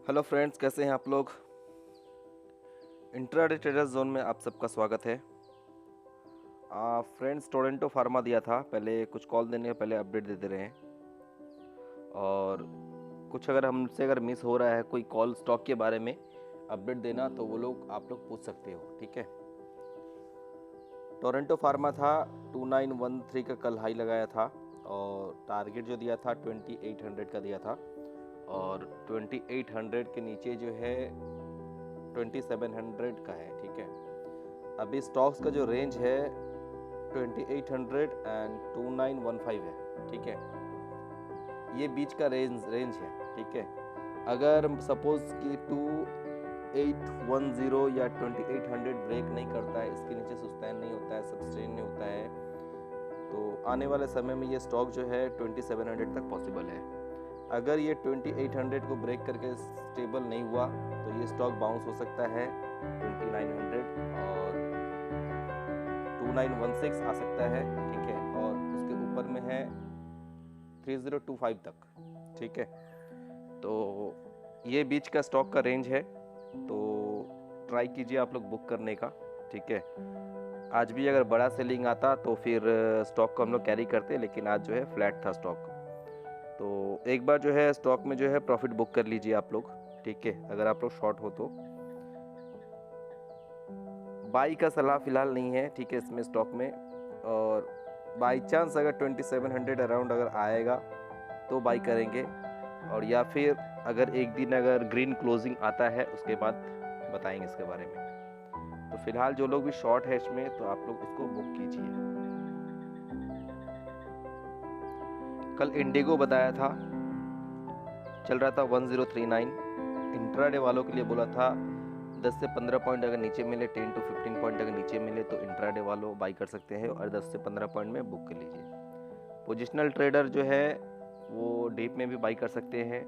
Hello friends, कैसे हैं आप लोग। इंट्राडे ट्रेडर्स जोन में आप सबका स्वागत है। फ्रेंड्स, टोरंटो फार्मा दिया था, पहले कुछ कॉल देने के पहले अपडेट देते रहे हैं। और कुछ अगर हमसे मिस हो रहा है कोई कॉल स्टॉक के बारे में अपडेट देना, तो वो लोग आप लोग पूछ सकते हो, ठीक है। टोरंटो फार्मा था 2913 का कल हाई लगाया था, और टारगेट जो दिया था 2800 का दिया था, और 2800 के नीचे जो है 2700 का है, ठीक है। अभी स्टॉक्स का जो रेंज है 2800 एंड 2915 है, ठीक है। ये बीच का रेंज है, ठीक है। अगर सपोज कि 2810 या 2800 ब्रेक नहीं करता है, इसके नीचे सस्टेन नहीं होता है, सस्टेन नहीं होता है, तो आने वाले समय में ये स्टॉक जो है 2700 तक पॉसिबल है। अगर ये 2800 को ब्रेक करके स्टेबल नहीं हुआ तो ये स्टॉक बाउंस हो सकता है 2900 और 2916 आ सकता है, ठीक है। और उसके ऊपर में है 3025 तक, ठीक है। तो ये बीच का स्टॉक का रेंज है, तो ट्राई कीजिए आप लोग बुक करने का, ठीक है। आज भी अगर बड़ा सेलिंग आता तो फिर स्टॉक को हम लोग कैरी करते, लेकिन आज जो है फ्लैट था स्टॉक। तो एक बार जो है स्टॉक में जो है प्रॉफिट बुक कर लीजिए आप लोग, ठीक है। अगर आप लोग शॉर्ट हो तो बाई का सलाह फिलहाल नहीं है, ठीक है, इसमें स्टॉक में। और बाई चांस अगर 2700 अराउंड अगर आएगा तो बाई करेंगे, और या फिर अगर एक दिन अगर ग्रीन क्लोजिंग आता है उसके बाद बताएंगे इसके बारे में। तो फिलहाल जो लोग भी शॉर्ट है इसमें, तो आप लोग उसको बुक कीजिए। कल इंडिगो बताया था, चल रहा था 1039। इंट्राडे वालों के लिए बोला था 10 से 15 पॉइंट अगर नीचे मिले, 10 to 15 पॉइंट अगर नीचे मिले तो इंट्राडे वालों बाई कर सकते हैं, और 10 से 15 पॉइंट में बुक कर लीजिए। पोजिशनल ट्रेडर जो है वो डीप में भी बाई कर सकते हैं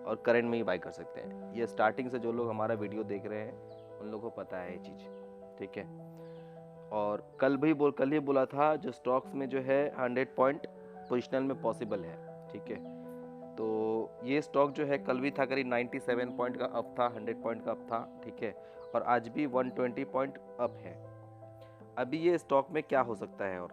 और करंट में ही बाई कर सकते हैं। ये स्टार्टिंग से जो लोग हमारा वीडियो देख रहे हैं उन लोगों को पता है ये चीज़, ठीक है। और कल ही बोला था जो स्टॉक्स में जो है 100 पॉइंट पोजिशनल में पॉसिबल है, ठीक है। तो ये स्टॉक जो है कल भी था करीब 97 पॉइंट का अप था, 100 पॉइंट का अप था, ठीक है। और आज भी 120 पॉइंट अप है। अभी ये स्टॉक में क्या हो सकता है, और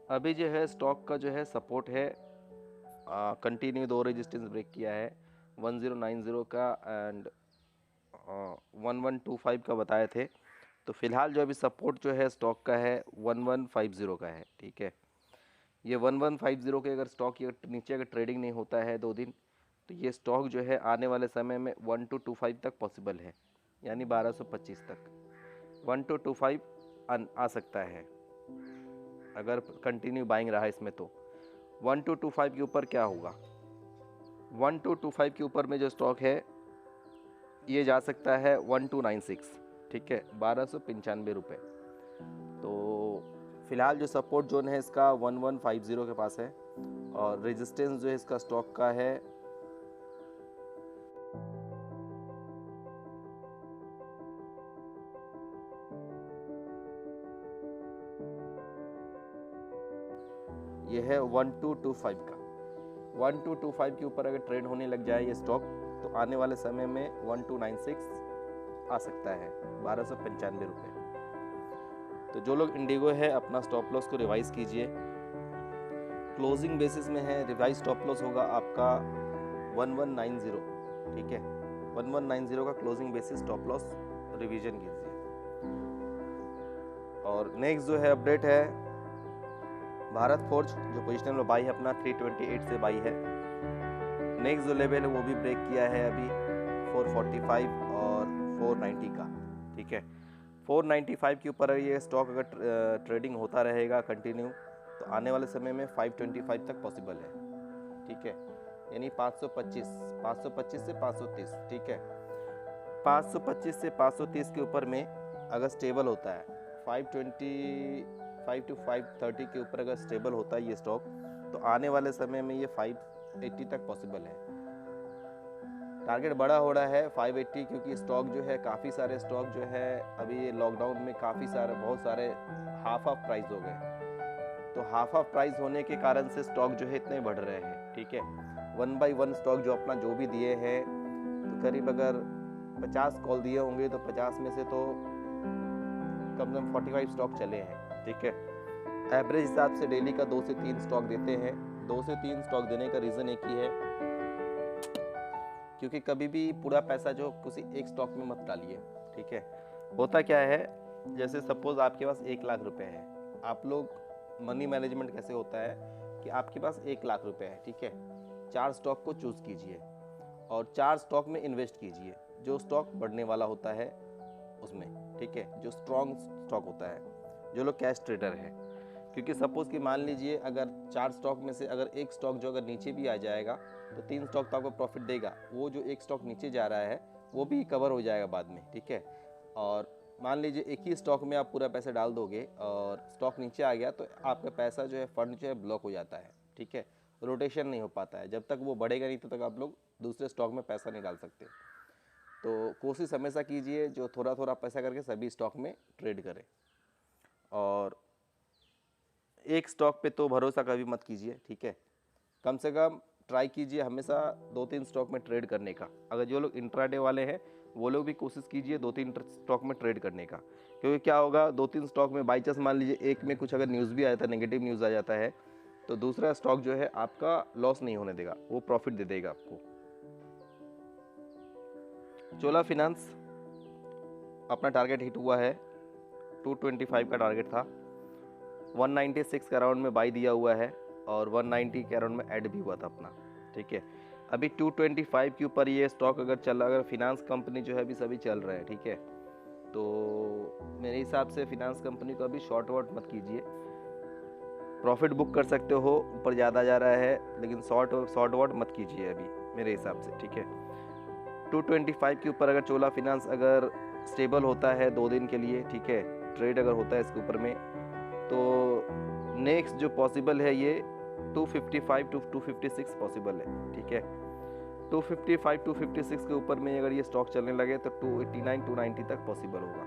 अभी जो है स्टॉक का जो है सपोर्ट है, कंटिन्यू 2 रेजिस्टेंस ब्रेक किया है, 1090 का एंड 1125 का बताए थे। तो फिलहाल जो अभी सपोर्ट जो है स्टॉक का है 1150 का है, ठीक है। ये 1150 के अगर स्टॉक ये नीचे अगर ट्रेडिंग नहीं होता है 2 दिन, तो ये स्टॉक जो है आने वाले समय में 1225 तक पॉसिबल है, यानी 1225 तक 1225 आ सकता है अगर कंटिन्यू बाइंग रहा इसमें। तो 1225 के ऊपर क्या होगा, 1225 के ऊपर में जो स्टॉक है ये जा सकता है 1296, ठीक है, 1295 रुपये। तो फिलहाल जो सपोर्ट जोन है इसका 1150 के पास है, और रेजिस्टेंस जो है इसका स्टॉक का है ये है 1225 का। 1225 के ऊपर अगर ट्रेड होने लग जाए ये स्टॉक, तो आने वाले समय में 1296 आ सकता है, 1295 रुपये। तो जो लोग इंडिगो है अपना स्टॉप लॉस को रिवाइज कीजिए, क्लोजिंग बेसिस में है, रिवाइज स्टॉप लॉस होगा आपका 1190, ठीक है। 1190 का closing basis stop loss revision कीजिए। और नेक्स्ट जो है अपडेट है भारत फोर्ज, जो पोजिशनल में बाई है अपना 328 से बाई है। नेक्स्ट जो लेवल है वो भी ब्रेक किया है अभी 445 और 490 का, ठीक है। 495 के ऊपर ये स्टॉक अगर ट्रेडिंग होता रहेगा कंटिन्यू, तो आने वाले समय में 525 तक पॉसिबल है, ठीक है, यानी 525 से 530, ठीक है। 525 से 530 के ऊपर में अगर स्टेबल होता है, 525 to 530 के ऊपर अगर स्टेबल होता है ये स्टॉक, तो आने वाले समय में ये 580 तक पॉसिबल है। टारगेट बड़ा हो रहा है 580, क्योंकि स्टॉक जो है काफ़ी सारे स्टॉक जो है अभी लॉकडाउन में बहुत सारे हाफ प्राइस हो गए। तो हाफ प्राइस होने के कारण से स्टॉक जो है इतने बढ़ रहे हैं, ठीक है। 1 बाई 1 स्टॉक जो अपना जो भी दिए हैं, तो करीब अगर 50 कॉल दिए होंगे तो 50 में से तो कम से कम 45 स्टॉक चले हैं, ठीक है। एवरेज हिसाब से डेली का 2 से 3 स्टॉक देते हैं। 2 से 3 स्टॉक देने का रीज़न एक ही है, क्योंकि कभी भी पूरा पैसा जो किसी एक स्टॉक में मत डालिए, ठीक है। होता क्या है, जैसे सपोज आपके पास 1 लाख रुपए है, आप लोग मनी मैनेजमेंट कैसे होता है कि आपके पास 1 लाख रुपए है, ठीक है। 4 स्टॉक को चूज़ कीजिए और 4 स्टॉक में इन्वेस्ट कीजिए, जो स्टॉक बढ़ने वाला होता है उसमें, ठीक है, जो स्ट्रॉन्ग स्टॉक होता है, जो लोग कैश ट्रेडर है। क्योंकि सपोज कि मान लीजिए अगर 4 स्टॉक में से अगर एक स्टॉक जो अगर नीचे भी आ जाएगा तो 3 स्टॉक तो आपको प्रॉफिट देगा, वो जो एक स्टॉक नीचे जा रहा है वो भी कवर हो जाएगा बाद में, ठीक है। और मान लीजिए एक ही स्टॉक में आप पूरा पैसा डाल दोगे और स्टॉक नीचे आ गया तो आपका पैसा जो है, फंड जो है ब्लॉक हो जाता है, ठीक है, रोटेशन नहीं हो पाता है। जब तक वो बढ़ेगा नहीं तब तक आप लोग दूसरे स्टॉक में पैसा नहीं डाल सकते। तो कोशिश हमेशा कीजिए जो थोड़ा थोड़ा पैसा करके सभी स्टॉक में ट्रेड करें, और एक स्टॉक पे तो भरोसा कभी मत कीजिए, ठीक है। कम से कम ट्राई कीजिए हमेशा 2-3 स्टॉक में ट्रेड करने का। अगर जो लोग इंट्राडे वाले हैं वो लोग भी कोशिश कीजिए 2-3 स्टॉक में ट्रेड करने का, क्योंकि क्या होगा 2-3 स्टॉक में बाई चांस मान लीजिए एक में कुछ अगर न्यूज़ भी आ जाता है, नेगेटिव न्यूज़ आ जाता है, तो दूसरा स्टॉक जो है आपका लॉस नहीं होने देगा, वो प्रॉफिट दे देगा आपको। चोला फिनांस अपना टारगेट हिट हुआ है, 225 का टारगेट था, 196 के अराउंड में बाई दिया हुआ है और 190 के अराउंड में ऐड भी हुआ था अपना, ठीक है। अभी 225 के ऊपर ये स्टॉक अगर चला, अगर फिनांस कंपनी जो है अभी सभी चल रहे हैं, ठीक है, तो मेरे हिसाब से फिनांस कंपनी को अभी शॉर्ट वॉट मत कीजिए। प्रॉफिट बुक कर सकते हो, ऊपर ज़्यादा जा रहा है, लेकिन शॉर्ट वॉट मत कीजिए अभी मेरे हिसाब से, ठीक है। 225 के ऊपर अगर चोला फिनांस अगर स्टेबल होता है 2 दिन के लिए, ठीक है, ट्रेड अगर होता है इसके ऊपर में, तो नेक्स्ट जो पॉसिबल है ये 255 टू 256 पॉसिबल है, ठीक है। 255 256 के ऊपर में अगर ये स्टॉक चलने लगे तो 289 290 तक पॉसिबल होगा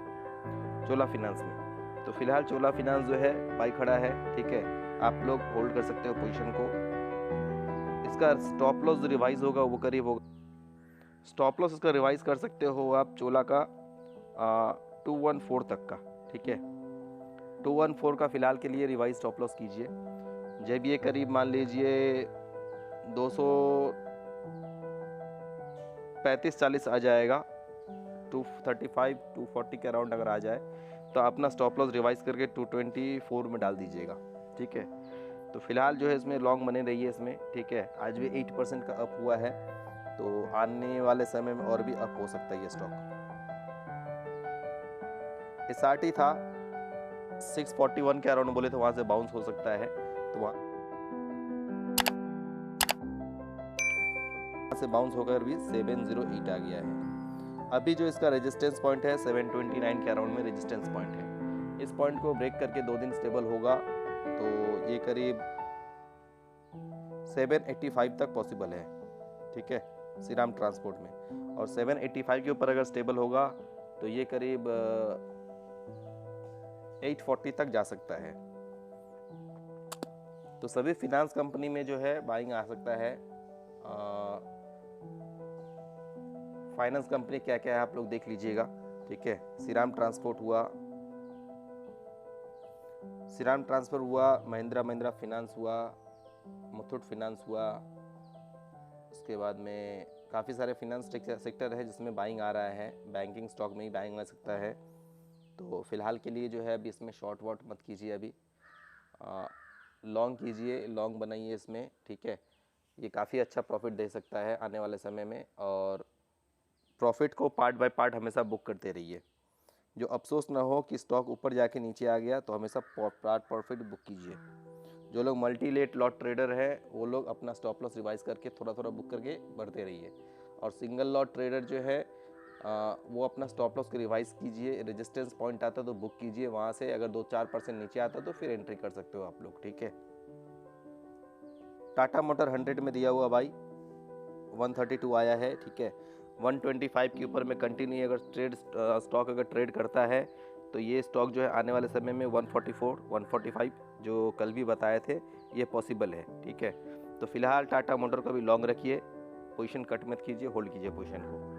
चोला फिनांस में। तो फिलहाल चोला फिनांस जो है बाई खड़ा है, ठीक है, आप लोग होल्ड कर सकते हो पोजीशन को। इसका स्टॉप लॉस जो रिवाइज होगा वो करीब होगा, स्टॉप लॉस इसका रिवाइज कर सकते हो आप चोला का 214 तक का, ठीक है। 214 का फिलहाल के लिए रिवाइज स्टॉप लॉस कीजिए। जब ये करीब मान लीजिए 235-40 आ जाएगा, 235 240 के अराउंड अगर आ जाए तो अपना स्टॉप लॉस रिवाइज करके 224 में डाल दीजिएगा, ठीक है। तो फिलहाल जो है इसमें लॉन्ग बने रहिए इसमें, ठीक है। आज भी 8% का अप हुआ है, तो आने वाले समय में और भी अप हो सकता है ये स्टॉक। SRT था 641 के अराउंड बोले तो वहां से बाउंस हो सकता है, तो वहां से बाउंस होकर भी 708 आ गया है। अभी जो इसका रेजिस्टेंस पॉइंट है 729 के अराउंड में रेजिस्टेंस पॉइंट है। इस पॉइंट को ब्रेक करके 2 दिन स्टेबल होगा तो ये करीब 785 तक पॉसिबल है, ठीक है, श्रीराम ट्रांसपोर्ट में। और 785 के ऊपर अगर स्टेबल होगा तो ये करीब 840 तक जा सकता है। तो सभी फिनांस कंपनी में जो है बाइंग आ सकता है। फाइनेंस कंपनी क्या क्या है आप लोग देख लीजिएगा, ठीक है। श्रीराम ट्रांसपोर्ट हुआ, श्रीराम ट्रांसफर हुआ, महिंद्रा फिनांस हुआ, मुथूट फिनांस हुआ। उसके बाद में काफ़ी सारे फिनांस सेक्टर है जिसमें बाइंग आ रहा है, बैंकिंग स्टॉक में ही बाइंग आ सकता है। तो फिलहाल के लिए जो है अभी इसमें शॉर्ट वॉट मत कीजिए, अभी लॉन्ग कीजिए, लॉन्ग बनाइए इसमें, ठीक है। ये काफ़ी अच्छा प्रॉफिट दे सकता है आने वाले समय में, और प्रॉफिट को पार्ट बाय पार्ट हमेशा बुक करते रहिए। जो अफसोस ना हो कि स्टॉक ऊपर जाके नीचे आ गया, तो हमेशा पार्ट प्रॉफिट बुक कीजिए। जो लोग मल्टी लेट लॉट ट्रेडर है वो लोग अपना स्टॉप लॉस रिवाइज करके थोड़ा थोड़ा बुक करके बढ़ते रहिए। और सिंगल लॉट ट्रेडर जो है वो अपना स्टॉप लॉस को रिवाइज कीजिए, रेजिस्टेंस पॉइंट आता तो बुक कीजिए, वहाँ से अगर 2-4% नीचे आता तो फिर एंट्री कर सकते हो आप लोग, ठीक है। टाटा मोटर 100 में दिया हुआ भाई 132 आया है, ठीक है। 125 के ऊपर में कंटिन्यू अगर स्टॉक अगर ट्रेड करता है तो ये स्टॉक जो है आने वाले समय में 144 145 जो कल भी बताए थे ये पॉसिबल है, ठीक है। तो फिलहाल टाटा मोटर को भी लॉन्ग रखिए, पोजीशन कट मत कीजिए, होल्ड कीजिए पोजीशन को।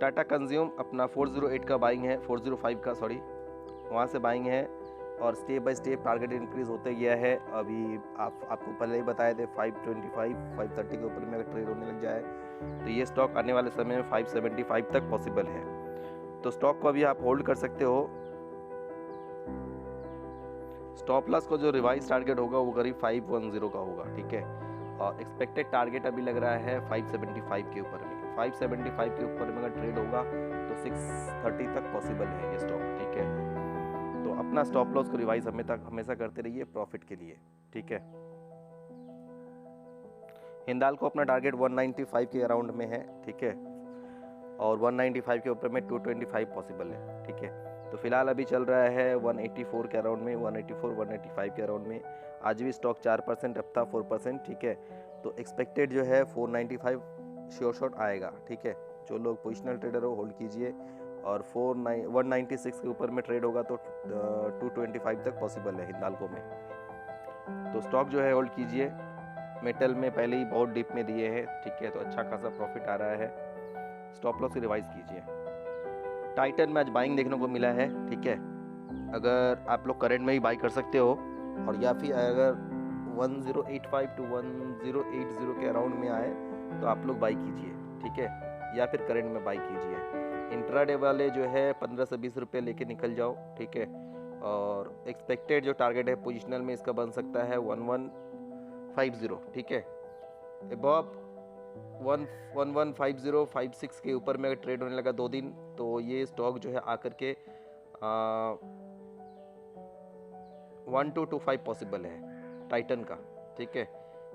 टाटा कंज्यूम अपना 408 का बाइंग है, 405 का सॉरी, वहाँ से बाइंग है और step by step target increase होते गया है। अभी आपको पहले ही बताए थे 525 530 के ऊपर में अगर ट्रेड होने लग जाए तो ये स्टॉक आने वाले समय में 575 तक पॉसिबल है। तो स्टॉक को अभी आप होल्ड कर सकते हो। स्टॉप लॉस को जो रिवाइज टारगेट होगा वो करीब 510 का होगा, ठीक है। और एक्सपेक्टेड टारगेट अभी लग रहा है 575 के ऊपर में। 575 के ऊपर में अगर ट्रेड होगा तो 630 तक पॉसिबल है ये स्टॉक, ठीक है। तो अपना स्टॉप लॉस को रिवाइज हमेशा करते रहिए प्रॉफिट के लिए, ठीक है। हिंदाल्को अपना टारगेट 195 के अराउंड में है, ठीक है, और 195 के ऊपर में 225 पॉसिबल है, ठीक है। तो फिलहाल अभी चल रहा है 184 के अराउंड में, 184 185 के अराउंड में। आज भी स्टॉक 4% अप था, 4%, ठीक है। तो एक्सपेक्टेड जो है 495 श्योर शॉट आएगा, ठीक है। जो लोग पोजिशनल ट्रेडर हो होल्ड कीजिए, और 196 के ऊपर में ट्रेड होगा तो 225 तक पॉसिबल है हिंदाल्को में। तो स्टॉक जो है होल्ड कीजिए। मेटल में पहले ही बहुत डिप में दिए हैं, ठीक है, तो अच्छा खासा प्रॉफिट आ रहा है। स्टॉप लॉस रिवाइज कीजिए। टाइटन में आज बाइंग देखने को मिला है, ठीक है। अगर आप लोग करंट में ही बाई कर सकते हो, और या फिर अगर 1085 टू 1080 के अराउंड में आए तो आप लोग बाई कीजिए, ठीक है, या फिर करंट में बाई कीजिए। इंट्राडे वाले जो है 15 से 20 रुपये लेके निकल जाओ, ठीक है। और एक्सपेक्टेड जो टारगेट है पोजिशनल में इसका बन सकता है 1150, ठीक है। अबव 1150 के ऊपर में अगर ट्रेड होने लगा 2 दिन तो ये स्टॉक जो है आकर के 1225 पॉसिबल है टाइटन का, ठीक है।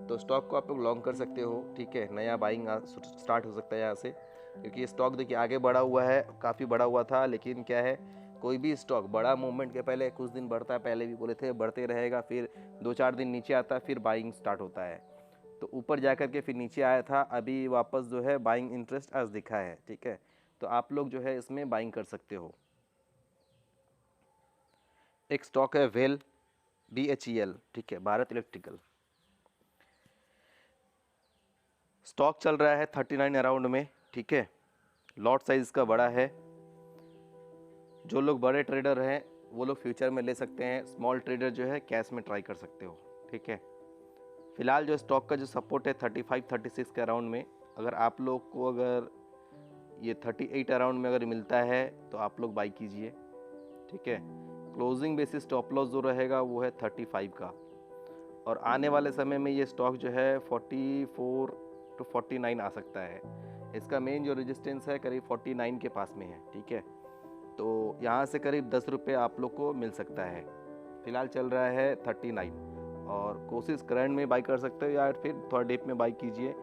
तो स्टॉक को आप लोग लॉन्ग कर सकते हो, ठीक है। नया बाइंग स्टार्ट हो सकता है यहाँ से, क्योंकि ये स्टॉक देखिए आगे बढ़ा हुआ है, काफ़ी बढ़ा हुआ था, लेकिन क्या है, कोई भी स्टॉक बड़ा मूवमेंट के पहले कुछ दिन बढ़ता है, पहले भी बोले थे बढ़ते रहेगा, फिर 2-4 दिन नीचे आता है, फिर बाइंग स्टार्ट होता है। तो ऊपर जा कर के फिर नीचे आया था, अभी वापस जो है बाइंग इंटरेस्ट आज दिखा है, ठीक है। तो आप लोग जो है इसमें बाइंग कर सकते हो। एक स्टॉक है वेल, BHEL, ठीक है, भारत इलेक्ट्रिकल। स्टॉक चल रहा है 39 अराउंड में, ठीक है। लॉट साइज इसका बड़ा है। जो लोग बड़े ट्रेडर हैं वो लोग फ्यूचर में ले सकते हैं, स्मॉल ट्रेडर जो है कैश में ट्राई कर सकते हो, ठीक है। फिलहाल जो स्टॉक का जो सपोर्ट है 35-36 के अराउंड में, अगर आप लोग को अगर ये 38 अराउंड में अगर मिलता है तो आप लोग बाई कीजिए, ठीक है। क्लोजिंग बेसिस स्टॉप लॉस जो रहेगा वो है 35 का, और आने वाले समय में ये स्टॉक जो है 44 to 49 आ सकता है। इसका मेन जो रेजिस्टेंस है करीब 49 के पास में है, ठीक है। तो यहाँ से करीब 10 रुपये आप लोग को मिल सकता है। फिलहाल चल रहा है 39, और कोशिश करंट में बाई कर सकते हो या फिर थोड़ा डिप में बाई कीजिए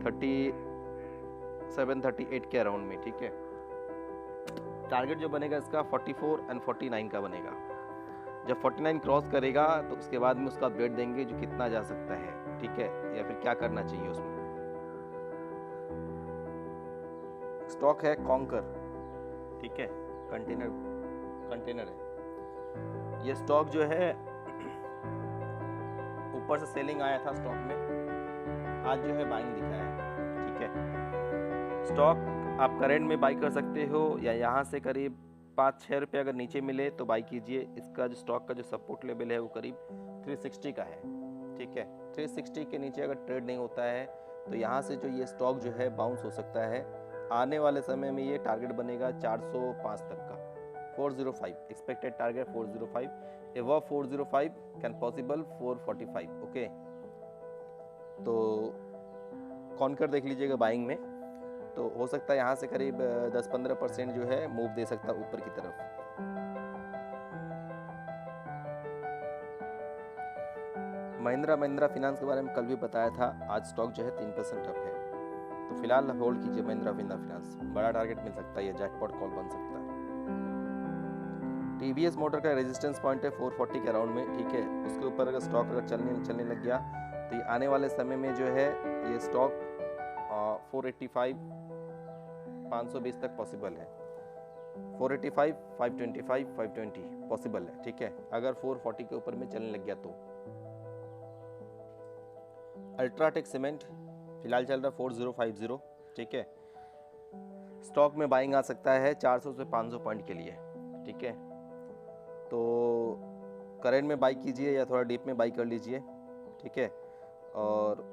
37-38 के अराउंड में, ठीक है। टारगेट जो बनेगा इसका 44 and 49 का बनेगा। जब 49 क्रॉस करेगा तो उसके बाद में उसका अपडेट देंगे जो कितना जा सकता है, ठीक है, या फिर क्या करना चाहिए उसमें। स्टॉक है कॉन्कर, ठीक है, कंटेनर है। ये स्टॉक जो है ऊपर से सेलिंग आया था स्टॉक में, आज जो है बाइंग दिखा है, ठीक है। स्टॉक आप करंट में बाई कर सकते हो, या यहाँ से करीब 5-6 रुपये अगर नीचे मिले तो बाई कीजिए। इसका जो स्टॉक का जो सपोर्ट लेवल है वो करीब 360 का है, ठीक है। 360 के नीचे अगर ट्रेड नहीं होता है तो यहाँ से जो ये स्टॉक जो है बाउंस हो सकता है। आने वाले समय में ये टारगेट बनेगा 405 तक का, 405 expected target 405, above 405 can possible 445, okay. तो कॉन्कर देख लीजिएगा बाइंग में, तो हो सकता है यहाँ से करीब 10-15% जो है मूव दे सकता है ऊपर की तरफ। महिंद्रा फाइनेंस के बारे में कल भी बताया था, आज स्टॉक जो है 3% अप है। तो फिलहाल होल्ड कीजिए महिंद्रा फाइनेंस, बड़ा टारगेट मिल सकता है, जैकपॉट कॉल बन सकता है। TVS मोटर का रेजिस्टेंस पॉइंट है 440 के अराउंड में, ठीक है। उसके ऊपर अगर स्टॉक अगर चलने लग गया तो ये आने वाले समय में जो है ये स्टॉक 485 520 तक पॉसिबल है। 485 525 520 पॉसिबल है, ठीक है, अगर 440 के ऊपर में चलने लग गया तो। अल्ट्राटेक सीमेंट फिलहाल चल रहा है 4050, ठीक है। स्टॉक में बाइंग आ सकता है 400 से 500 पॉइंट के लिए, ठीक है। तो करंट में बाई कीजिए या थोड़ा डीप में बाई कर लीजिए, ठीक है। और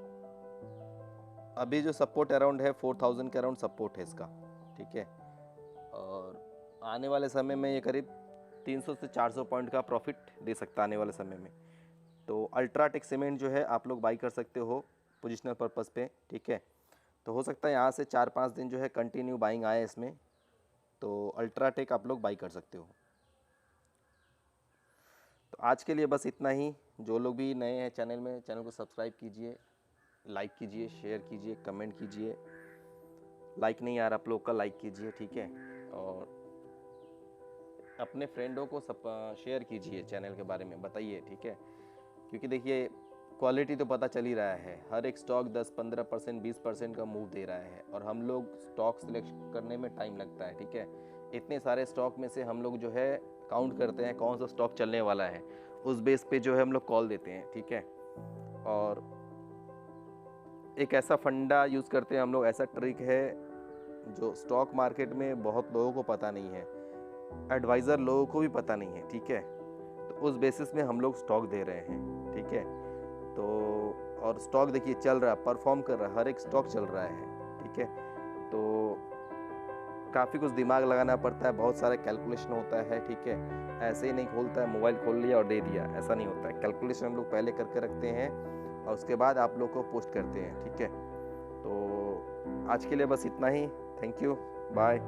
अभी जो सपोर्ट अराउंड है 4000 के अराउंड सपोर्ट है इसका, ठीक है। और आने वाले समय में ये करीब 300 से 400 पॉइंट का प्रॉफिट दे सकता है आने वाले समय में। तो अल्ट्राटेक सीमेंट जो है आप लोग बाई कर सकते हो पोजिशनल पर्पस पे, ठीक है। तो हो सकता है यहाँ से 4-5 दिन जो है कंटिन्यू बाइंग आए इसमें, तो अल्ट्राटेक आप लोग बाई कर सकते हो। तो आज के लिए बस इतना ही। जो लोग भी नए हैं चैनल में, चैनल को सब्सक्राइब कीजिए, लाइक कीजिए, शेयर कीजिए, कमेंट कीजिए। लाइक नहीं यार आप लोग का, लाइक कीजिए, ठीक है। और अपने फ्रेंडों को सब शेयर कीजिए, चैनल के बारे में बताइए, ठीक है। क्योंकि देखिए क्वालिटी तो पता चल ही रहा है, हर एक स्टॉक 10-15%, 20% का मूव दे रहा है, और हम लोग स्टॉक सिलेक्ट करने में टाइम लगता है, ठीक है। इतने सारे स्टॉक में से हम लोग जो है काउंट करते हैं कौन सा स्टॉक चलने वाला है, उस बेस पे जो है हम लोग कॉल देते हैं, ठीक है। और एक ऐसा फंडा यूज़ करते हैं हम लोग, ऐसा ट्रिक है जो स्टॉक मार्केट में बहुत लोगों को पता नहीं है, एडवाइज़र लोगों को भी पता नहीं है, ठीक है। तो उस बेसिस में हम लोग स्टॉक दे रहे हैं, ठीक है। तो और स्टॉक देखिए चल रहा है, परफॉर्म कर रहा है, हर एक स्टॉक चल रहा है, ठीक है। तो काफ़ी कुछ दिमाग लगाना पड़ता है, बहुत सारा कैलकुलेशन होता है, ठीक है। ऐसे ही नहीं खोलता है, मोबाइल खोल लिया और दे दिया, ऐसा नहीं होता है। कैलकुलेशन हम लोग पहले करके रखते हैं और उसके बाद आप लोग को पोस्ट करते हैं, ठीक है। तो आज के लिए बस इतना ही। Thank you, bye.